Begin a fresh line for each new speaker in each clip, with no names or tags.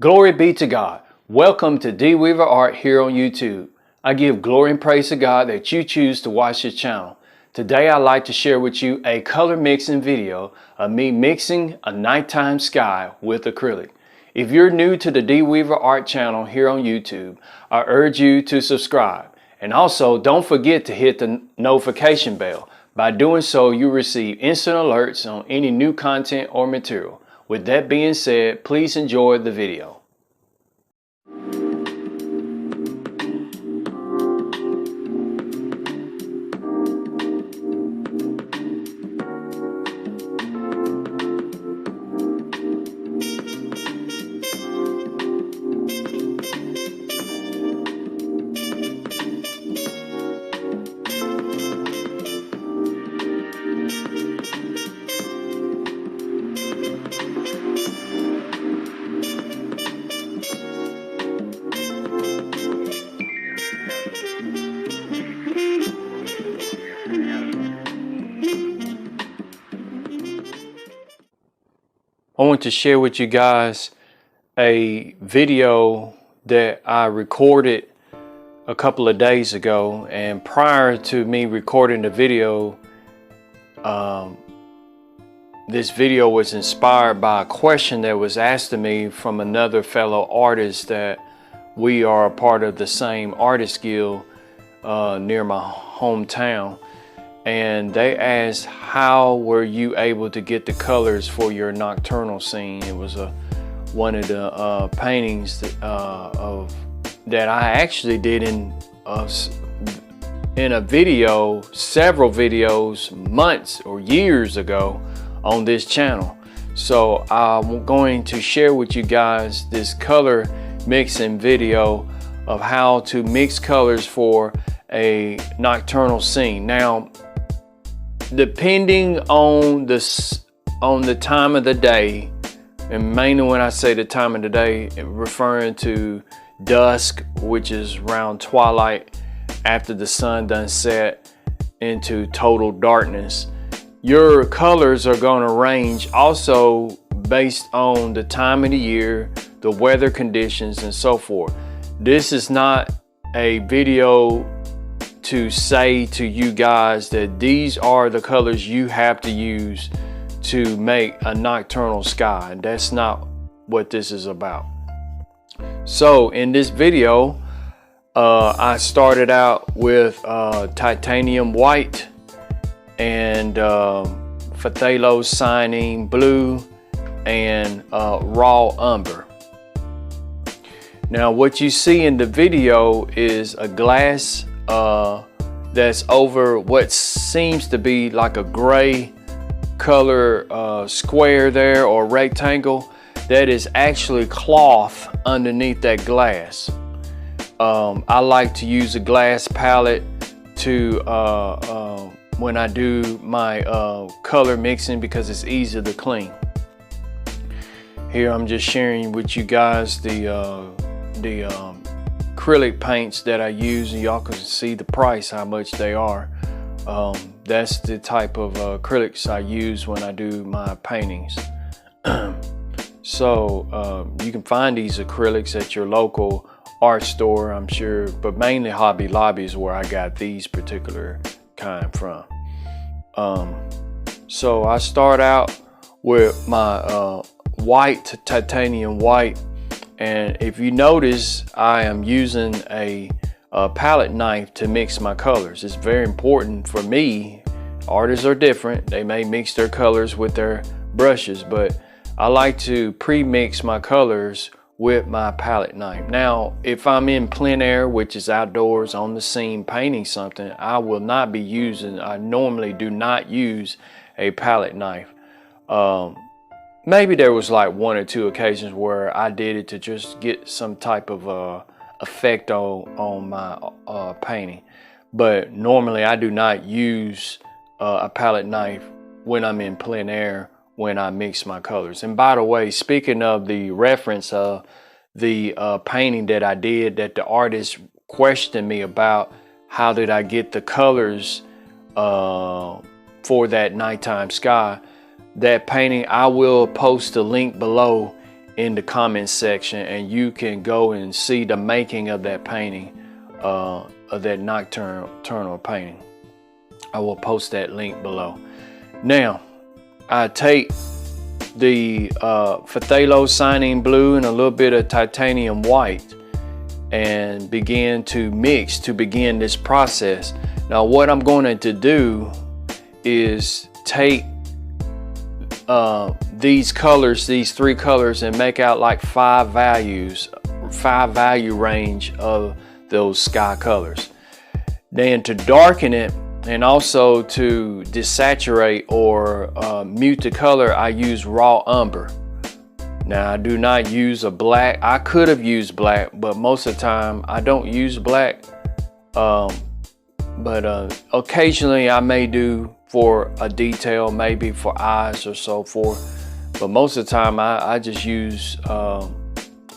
Glory be to God. Welcome to D Weaver Art here on YouTube. I give glory and praise to God that you choose to watch this channel. Today I'd like to share with you a color mixing video of me mixing a nighttime sky with acrylic. If you're new to the D Weaver Art channel here on YouTube, I urge you to subscribe. And also don't forget to hit the notification bell. By doing so, you receive instant alerts on any new content or material. With that being said, please enjoy the video. I want to share with you guys a video that I recorded a couple of days ago, and prior to me recording the video, this video was inspired by a question that was asked to me from another fellow artist that we are a part of the same artist guild near my hometown. And they asked, how were you able to get the colors for your nocturnal scene? It was one of the paintings that I actually did in a video, several videos, months or years ago on this channel. So I'm going to share with you guys this color mixing video of how to mix colors for a nocturnal scene. Now, depending on the time of the day, and mainly when I say the time of the day, referring to dusk, which is around twilight after the sun done set into total darkness, your colors are going to range also based on the time of the year, the weather conditions, and so forth. This is not a video to say to you guys that these are the colors you have to use to make a nocturnal sky. That's not what this is about. So in this video, I started out with titanium white and phthalo cyanine blue and raw umber. Now what you see in the video is a glass that's over what seems to be like a gray color square there, or rectangle. That is actually cloth underneath that glass. I like to use a glass palette to when I do my color mixing because it's easy to clean. Here I'm just sharing with you guys the acrylic paints that I use, and y'all can see the price, how much they are. That's the type of acrylics I use when I do my paintings. So you can find these acrylics at your local art store, I'm sure, but mainly Hobby Lobby is where I got these particular kind from. So I start out with my white, titanium white. And if you notice, I am using a palette knife to mix my colors. It's very important for me. Artists are different. They may mix their colors with their brushes, but I like to pre-mix my colors with my palette knife. Now, if I'm in plein air, which is outdoors on the scene painting something, I will not be using, I normally do not use a palette knife. Maybe there was like one or two occasions where I did it to just get some type of effect on my painting. But normally I do not use a palette knife when I'm in plein air when I mix my colors. And by the way, speaking of the reference of the painting that I did that the artist questioned me about, how did I get the colors for that nighttime sky, that painting, I will post a link below in the comments section, and you can go and see the making of that painting, of that nocturnal painting. I will post that link below. Now, I take the phthalo blue and a little bit of titanium white and begin to mix to begin this process. Now, what I'm going to do is take these colors, these three colors, and make out like five value range of those sky colors. Then to darken it and also to desaturate or mute the color, I use raw umber. Now, I do not use a black. I could have used black, but most of the time I don't use black. But occasionally I may do for a detail, maybe for eyes or so forth. But most of the time I just use,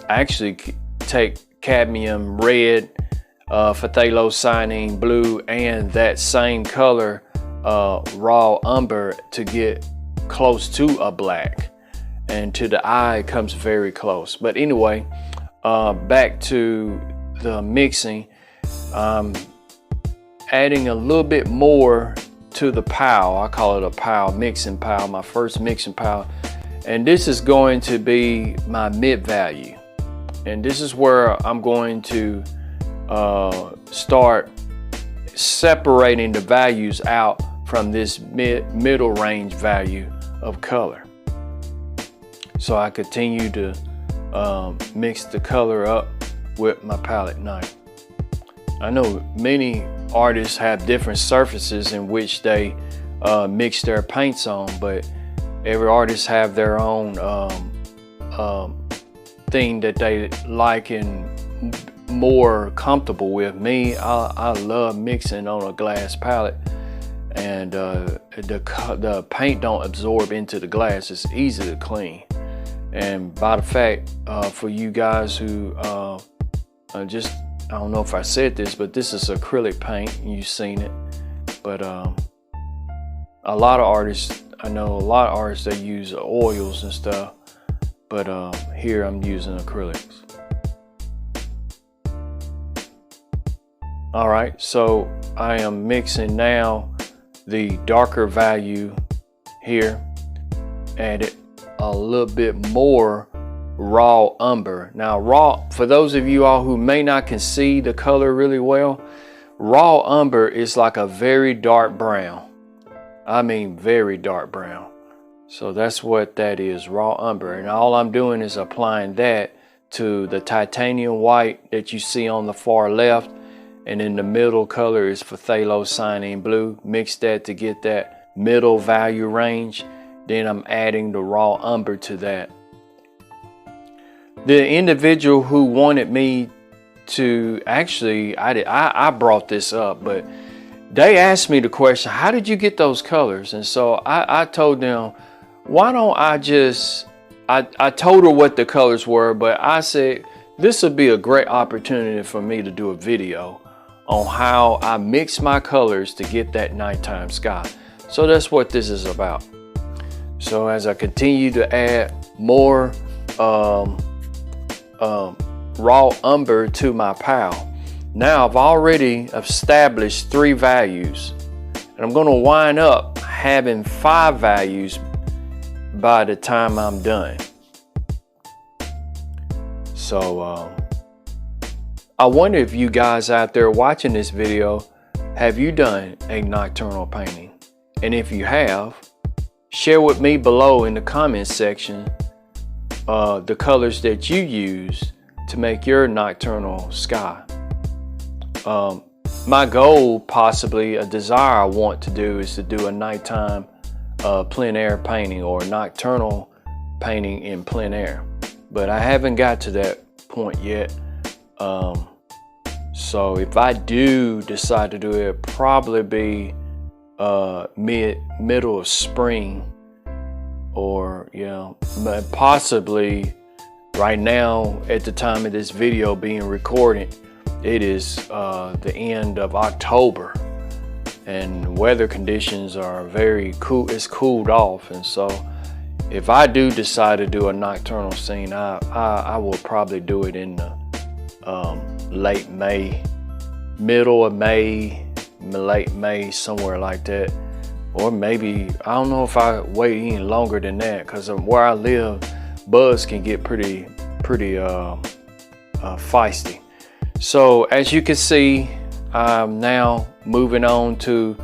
actually take cadmium red, phthalo blue, and that same color, raw umber, to get close to a black. And to the eye, it comes very close. But anyway, back to the mixing. Adding a little bit more to the pile. I call it a pile, mixing pile, my first mixing pile. And this is going to be my mid value. And this is where I'm going to start separating the values out from this middle range value of color. So I continue to mix the color up with my palette knife. I know many artists have different surfaces in which they mix their paints on, but every artist have their own thing that they like and more comfortable with. Me, I love mixing on a glass palette, and the paint don't absorb into the glass. It's easy to clean. And by the fact, for you guys who just, I don't know if I said this, but this is acrylic paint. You've seen it. But a lot of artists, I know a lot of artists, they use oils and stuff. But here I'm using acrylics. All right, so I am mixing now the darker value here. Added a little bit more raw umber. Now, raw, for those of you all who may not can see the color really well, raw umber is like a very dark brown. I mean very dark brown. So that's what that is, raw umber. And all I'm doing is applying that to the titanium white that you see on the far left, and in the middle color is phthalo blue. Mix that to get that middle value range. Then I'm adding the raw umber to that. The individual who wanted me to, actually, I brought this up, but they asked me the question, how did you get those colors? And so I told them, why don't I just, I told her what the colors were, but I said, this would be a great opportunity for me to do a video on how I mix my colors to get that nighttime sky. So that's what this is about. So as I continue to add more raw umber to my pile, now I've already established 3 values, and I'm going to wind up having 5 values by the time I'm done. So I wonder if you guys out there watching this video, have you done a nocturnal painting? And if you have, share with me below in the comments section the colors that you use to make your nocturnal sky. My goal, possibly a desire I want to do, is to do a nighttime plein air painting or nocturnal painting in plein air. But I haven't got to that point yet. So if I do decide to do it, it'll probably be middle of spring, or but possibly right now at the time of this video being recorded, it is the end of October, and weather conditions are very cool. It's cooled off, and so if I do decide to do a nocturnal scene, I will probably do it in the late May, middle of May, late May, somewhere like that. Or maybe, I don't know if I wait any longer than that, because where I live, bugs can get pretty feisty. So as you can see, I'm now moving on to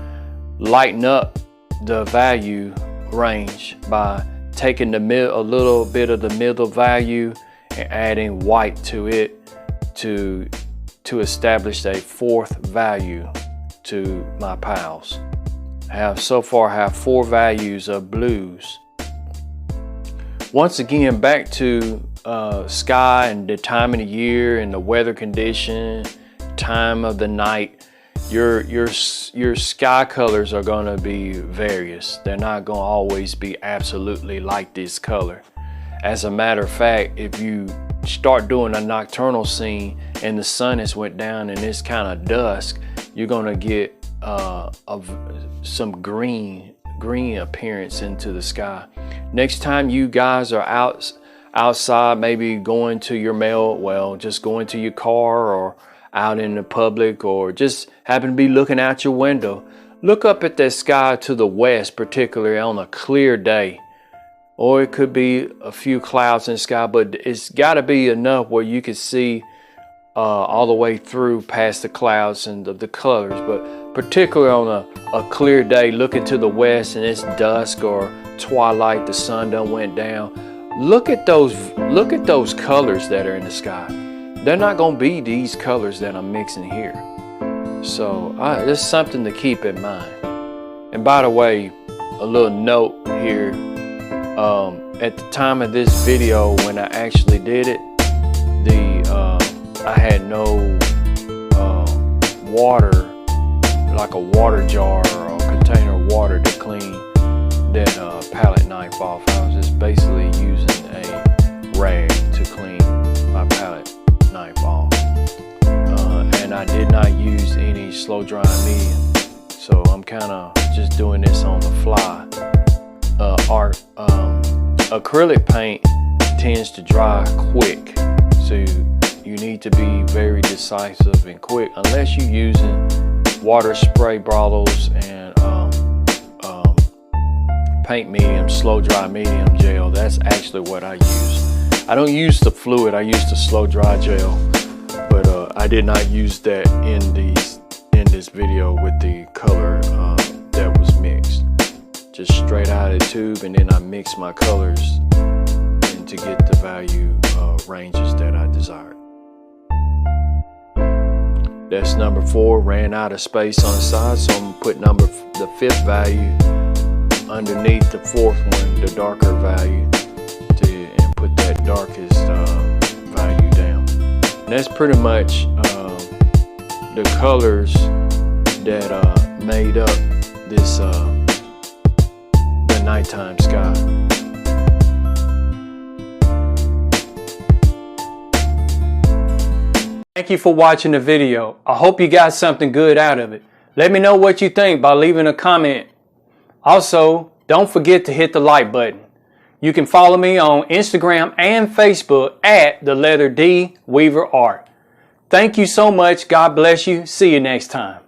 lighten up the value range by taking a little bit of the middle value and adding white to it to establish a fourth value to my pals. So far have 4 values of blues. Once again, back to sky and the time of the year and the weather condition, time of the night. Your sky colors are going to be various. They're not going to always be absolutely like this color. As a matter of fact, if you start doing a nocturnal scene and the sun has went down and it's kind of dusk, you're going to get some green appearance into the sky. Next time you guys are outside, maybe going to your mail, well, just going to your car or out in the public, or just happen to be looking out your window, look up at that sky to the west, particularly on a clear day. Or it could be a few clouds in the sky, but it's got to be enough where you can see all the way through past the clouds and the colors. But particularly on a clear day, looking to the west and it's dusk or twilight, the sun done went down. Look at those colors that are in the sky. They're not going to be these colors that I'm mixing here. So there's something to keep in mind. And by the way, a little note here. At the time of this video, when I actually did it, I had no water, like a water jar or a container of water to clean that palette knife off. I was just basically using a rag to clean my palette knife off. And I did not use any slow drying medium. So I'm kind of just doing this on the fly. Acrylic paint tends to dry quick, so you need to be very decisive and quick, unless you're using water spray bottles and paint medium, slow dry medium gel. That's actually what I use. I don't use the fluid, I use the slow dry gel, but I did not use that in this video with the color that was mixed. Just straight out of the tube, and then I mix my colors and to get the value ranges that I desired. That's number 4. Ran out of space on the side, so I'm gonna put the 5th value underneath the 4th one, the darker value, and put that darkest value down. And that's pretty much the colors that made up this nighttime sky. Thank you for watching the video. I hope you got something good out of it. Let me know what you think by leaving a comment. Also, don't forget to hit the like button. You can follow me on Instagram and Facebook at the letter D Weaver Art. Thank you so much. God bless you. See you next time.